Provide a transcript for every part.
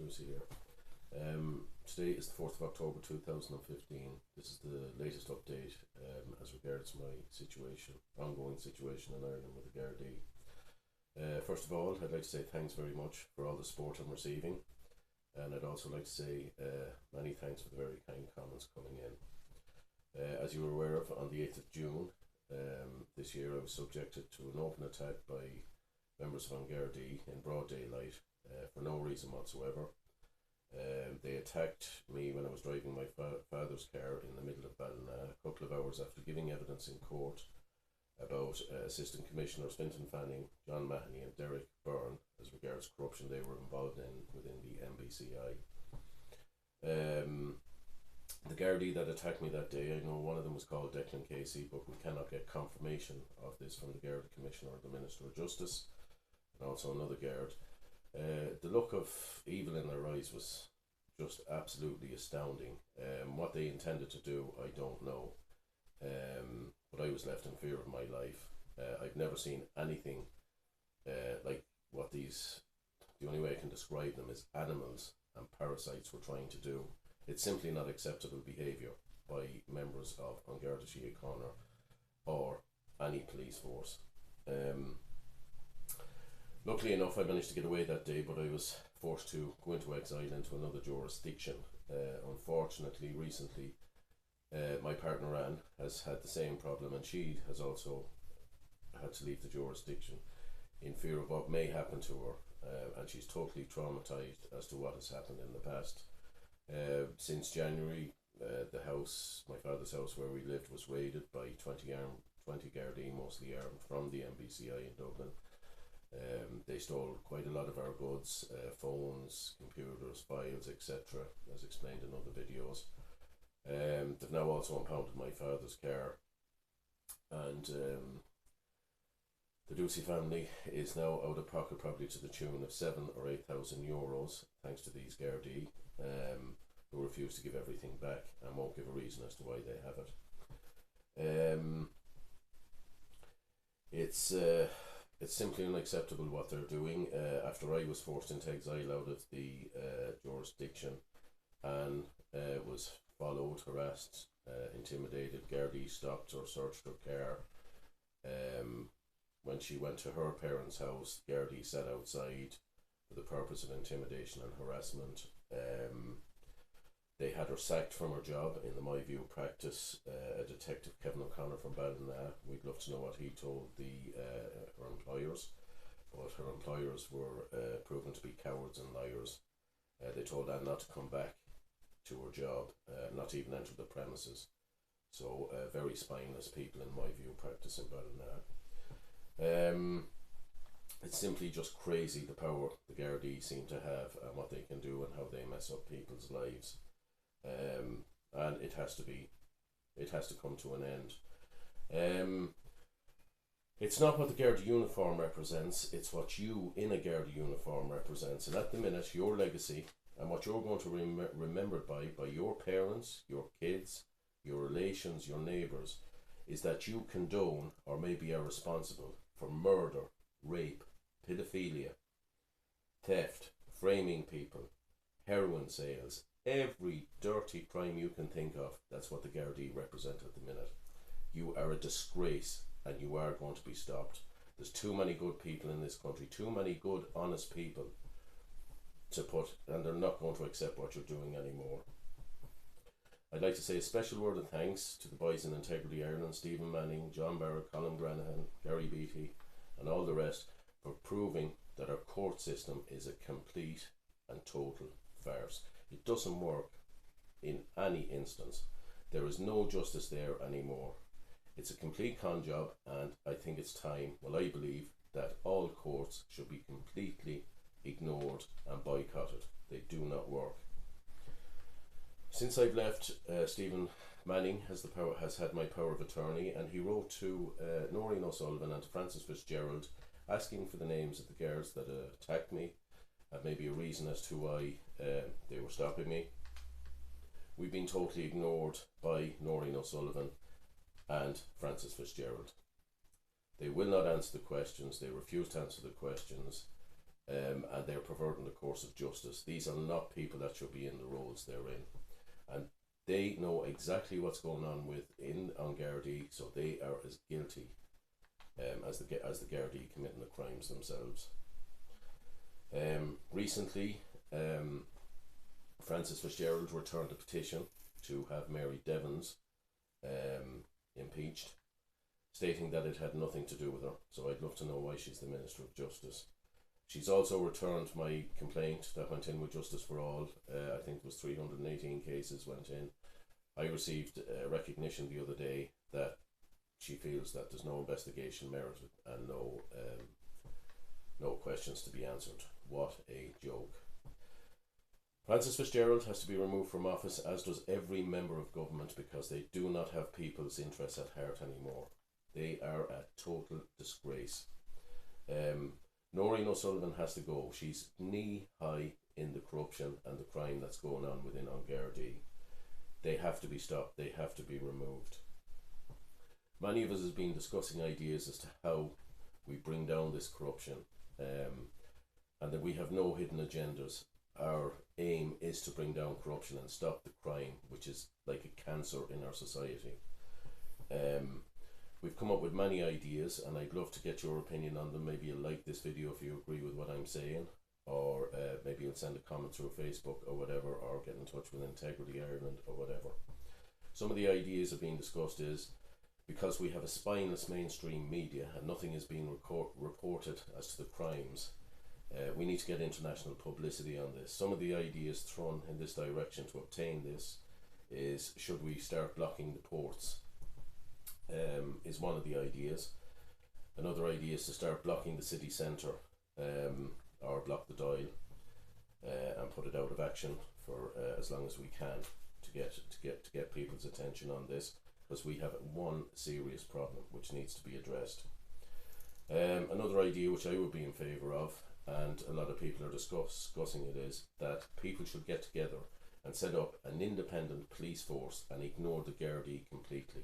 Doocey here. Today is the 4th of October 2015. This is the latest update as regards my situation, ongoing situation in Ireland with the Gardaí. First of all, I'd like to say thanks very much for all the support I'm receiving, and I'd also like to say many thanks for the very kind comments coming in. As you were aware of, on the 8th of June this year, I was subjected to an open attack by members of Gardaí in broad daylight for no reason whatsoever. They attacked me when I was driving my father's car in the middle of Ballina, a couple of hours after giving evidence in court about Assistant Commissioners Fintan Fanning, John Mahoney and Derek Byrne as regards corruption they were involved in within the MBCI. The Gardaí that attacked me that day, I know one of them was called Declan Casey, but we cannot get confirmation of this from the Garda Commissioner or the Minister of Justice, and also another Guard. The look of evil in their eyes was just absolutely astounding. What they intended to do, I don't know, but I was left in fear of my life. I've never seen anything like what these, the only way I can describe them is animals and parasites were trying to do. It's simply not acceptable behaviour by members of An Garda Síochána or any police force. Luckily enough, I managed to get away that day, but I was forced to go into exile into another jurisdiction. Unfortunately, recently, my partner Anne has had the same problem, and she has also had to leave the jurisdiction in fear of what may happen to her, and she's totally traumatised as to what has happened in the past. Since January, the house, my father's house where we lived, was raided by 20 Gardaí, mostly armed, from the MBCI in Dublin. They stole quite a lot of our goods, phones, computers, files, etc., as explained in other videos. They've now also impounded my father's car, and the Doocey family is now out of pocket probably to the tune of 7,000 or 8,000 euros, thanks to these Gardaí, who refuse to give everything back and won't give a reason as to why they have it. It's simply unacceptable what they're doing. After I was forced into exile out of the jurisdiction and was followed, harassed, intimidated, Gardaí stopped or searched her car. When she went to her parents' house, Gardaí sat outside for the purpose of intimidation and harassment. They had her sacked from her job in the My View practice. A detective, Kevin O'Connor from Ballina, we'd love to know what he told her employers, but her employers were proven to be cowards and liars. They told Anne not to come back to her job, not to even enter the premises. So very spineless people in My View practice in Ballina. It's simply just crazy the power the Gardaí seem to have and what they can do and how they mess up people's lives. And it has to come to an end. It's not what the Garda uniform represents, it's what you in a Garda uniform represents, and at the minute your legacy and what you're going to be remembered by your parents, your kids, your relations, your neighbours, is that you condone or maybe are responsible for murder, rape, paedophilia, theft, framing people, heroin sales, every dirty crime you can think of. That's what the Gardaí represent at the minute. You are a disgrace and you are going to be stopped. There's too many good people in this country, too many good, honest people to put, and they're not going to accept what you're doing anymore. I'd like to say a special word of thanks to the boys in Integrity Ireland, Stephen Manning, John Barrett, Colin Granahan, Gary Beattie and all the rest for proving that our court system is a complete and total farce. It doesn't work in any instance. There is no justice there anymore. It's a complete con job, and I think it's time, well I believe, that all courts should be completely ignored and boycotted. They do not work. Since I've left, Stephen Manning has had my power of attorney, and he wrote to Noreen O'Sullivan and to Francis Fitzgerald asking for the names of the guards that attacked me and maybe a reason as to why they were stopping me. We've been totally ignored by Noreen O'Sullivan and Francis Fitzgerald. They will not answer the questions, they refuse to answer the questions. and they're perverting the course of justice. These are not people that should be in the roles they're in, and they know exactly what's going on on Gardaí, so they are as guilty as the Gardaí committing the crimes themselves. Recently, Frances Fitzgerald returned a petition to have Mary Devons impeached, stating that it had nothing to do with her. So I'd love to know why she's the Minister of Justice. She's also returned my complaint that went in with Justice for All. I think it was 318 cases went in. I received recognition the other day that she feels that there's no investigation merited and no questions to be answered. What a joke. Frances Fitzgerald has to be removed from office, as does every member of government, because they do not have people's interests at heart anymore. They are a total disgrace. Noreen O'Sullivan has to go. She's knee high in the corruption and the crime that's going on within Gardaí. They have to be stopped. They have to be removed. Many of us have been discussing ideas as to how we bring down this corruption, and that we have no hidden agendas. Our aim is to bring down corruption and stop the crime, which is like a cancer in our society. We've come up with many ideas, and I'd love to get your opinion on them. Maybe you'll like this video if you agree with what I'm saying, or maybe you'll send a comment through Facebook or whatever, or get in touch with Integrity Ireland or whatever. Some of the ideas that are being discussed is, because we have a spineless mainstream media and nothing is being reported as to the crimes, we need to get international publicity on this. Some of the ideas thrown in this direction to obtain this is, should we start blocking the ports? Is one of the ideas. Another idea is to start blocking the city centre, or block the Dáil, and put it out of action for as long as we can to get people's attention on this, because we have one serious problem which needs to be addressed. Another idea which I would be in favour of, and a lot of people are discussing it, is that people should get together and set up an independent police force and ignore the Gardaí completely,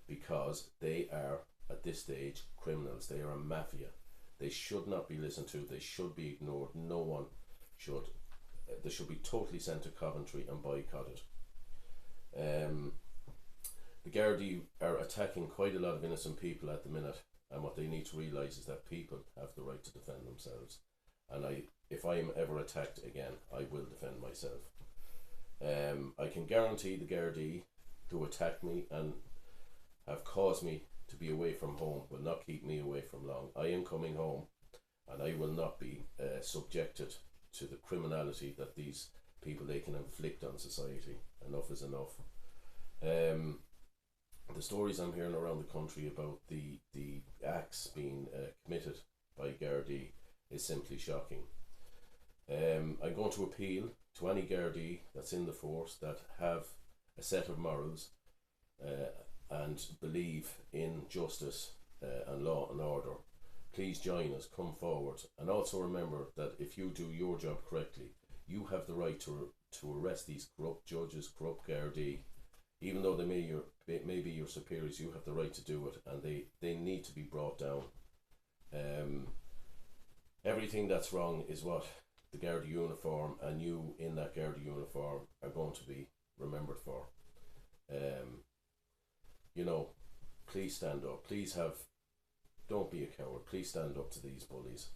because they are at this stage criminals. They are a mafia. They should not be listened to. They should be ignored. No one should. They should be totally sent to Coventry and boycotted. The Gardaí are attacking quite a lot of innocent people at the minute, and what they need to realise is that people have the right to defend themselves. And if I am ever attacked again, I will defend myself. I can guarantee the Gardaí who attack me and have caused me to be away from home will not keep me away from long. I am coming home, and I will not be subjected to the criminality that these people, they can inflict on society. Enough is enough. The stories I'm hearing around the country about the acts being committed by Gardaí is simply shocking. I'm going to appeal to any Gardaí that's in the force that have a set of morals and believe in justice and law and order. Please join us, come forward, and also remember that if you do your job correctly, you have the right to arrest these corrupt judges, corrupt Gardaí. Even though they may be your superiors, you have the right to do it, and they need to be brought down. Everything that's wrong is what the Garda uniform and you in that Garda uniform are going to be remembered for. You know, please stand up. Don't be a coward. Please stand up to these bullies.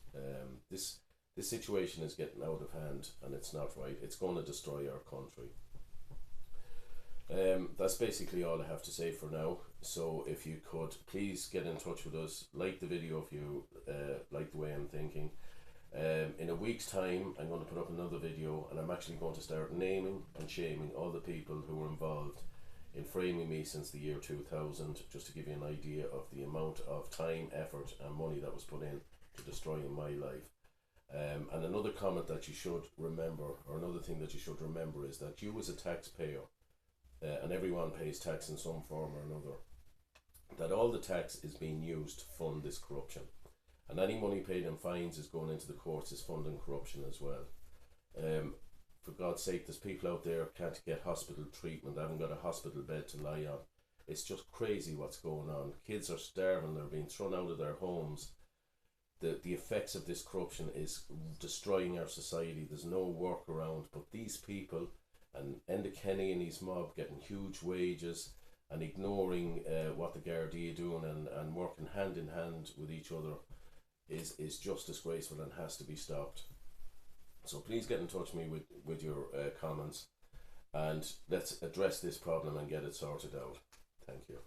This situation is getting out of hand, and it's not right. It's going to destroy our country. That's basically all I have to say for now. So if you could please get in touch with us, like the video if you like the way I'm thinking. In a week's time I'm going to put up another video, and I'm actually going to start naming and shaming all the people who were involved in framing me since the year 2000, just to give you an idea of the amount of time, effort and money that was put in to destroying my life. And another comment that you should remember, or another thing that you should remember, is that you as a taxpayer, and everyone pays tax in some form or another, that all the tax is being used to fund this corruption, and any money paid in fines is going into the courts is funding corruption as well. For God's sake, there's people out there can't get hospital treatment, they haven't got a hospital bed to lie on. It's just crazy what's going on. Kids are starving, they're being thrown out of their homes. the effects of this corruption is destroying our society. There's no workaround. But these people, and Enda Kenny and his mob getting huge wages and ignoring what the Gardaí are doing, and working hand in hand with each other is just disgraceful and has to be stopped. So please get in touch with me with your comments, and let's address this problem and get it sorted out. Thank you.